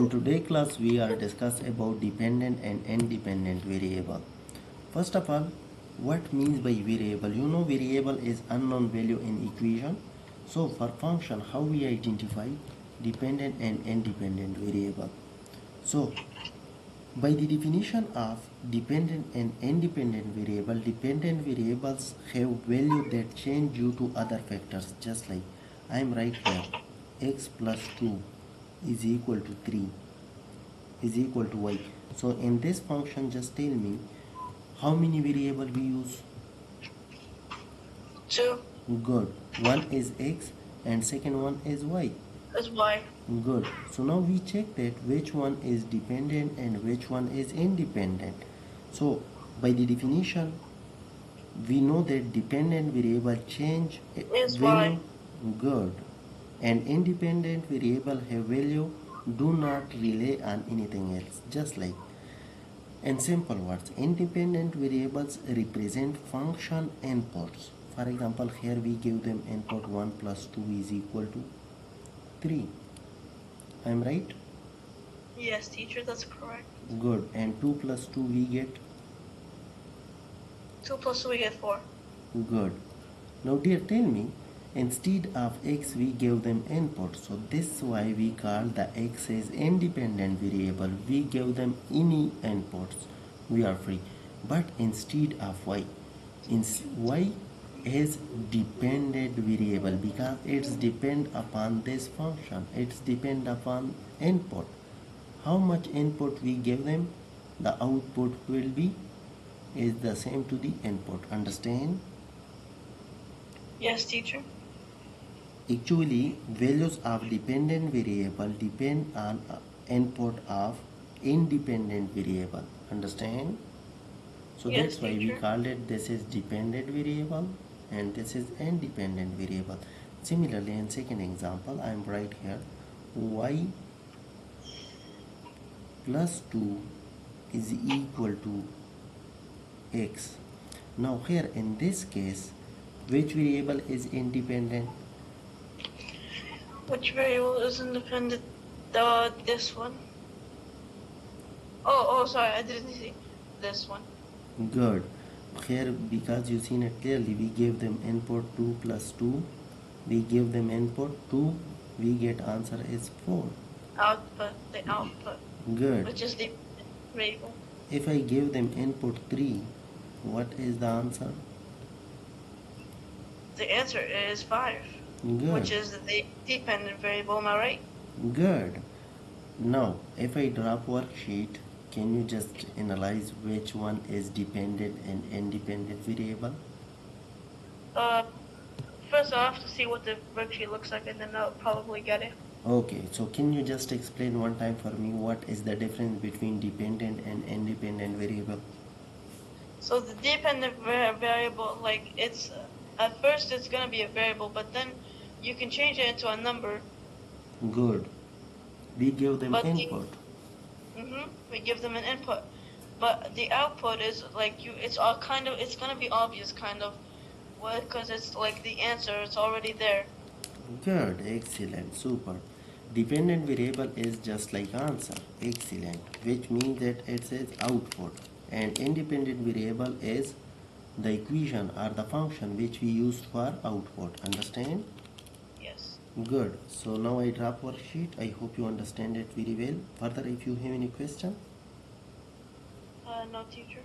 In today's class, we are discuss about dependent and independent variable. First of all, what means by variable? You know variable is unknown value in equation. So for function, how we identify dependent and independent variable? So by the definition of dependent and independent variable, dependent variables have value that change due to other factors, just like I am right here, x plus 2 is equal to 3 is equal to y. So in this function, just tell me how many variable we use. 2 Good. One is x and second one is y. is y. Good. So now we check that which one is dependent and which one is independent. So by the definition, we know that dependent variable change Is value. y. Good. And independent variable have value do not rely on anything else. Just like in simple words, independent variables represent function inputs. For example, here we give them input 1 plus 2 is equal to 3. I am right? Yes, teacher, that's correct. Good. And 2 plus 2 we get? 2 plus 2 we get 4. Good. Now dear, tell me, instead of x we give them input. So this is why we call the x as independent variable. We give them any inputs. We are free. But instead of y, y is dependent variable because it's depend upon this function. It's depend upon input. How much input we give them, the output will be is the same to the input. Understand? Yes, teacher. Actually, values of dependent variable depend on input of independent variable. Understand? So Yes, that's why we teacher. called it this is dependent variable and this is independent variable. Similarly, in second example, I am right here y plus 2 is equal to x. Now here in this case, which variable is independent? Which variable is independent? This one. Oh, sorry, I didn't see this one. Good. Here, because you seen it clearly, we gave them input 2 plus 2. We give them input 2. We get answer is 4. The output. Good. Which is the variable. If I give them input 3, what is the answer? The answer is 5. Good. Which is the dependent variable, am I right? Good. Now, if I drop worksheet, can you just analyze which one is dependent and independent variable? First I'll have to see what the worksheet looks like and then I'll probably get it. Okay, so can you just explain one time for me what is the difference between dependent and independent variable? So the dependent variable, like it's at first it's gonna be a variable, but then you can change it into a number. Good. We give them But input. we give them an input, but the output is like it's all kind of, it's gonna be obvious kind of, well, because it's like the answer, it's already there. Good, excellent, super. Dependent variable is just like answer, excellent, which means that it says output. And independent variable is the equation or the function which we use for output. Understand? Yes. Good. So now I drop worksheet. I hope you understand it very well. Further, if you have any question. No, teacher.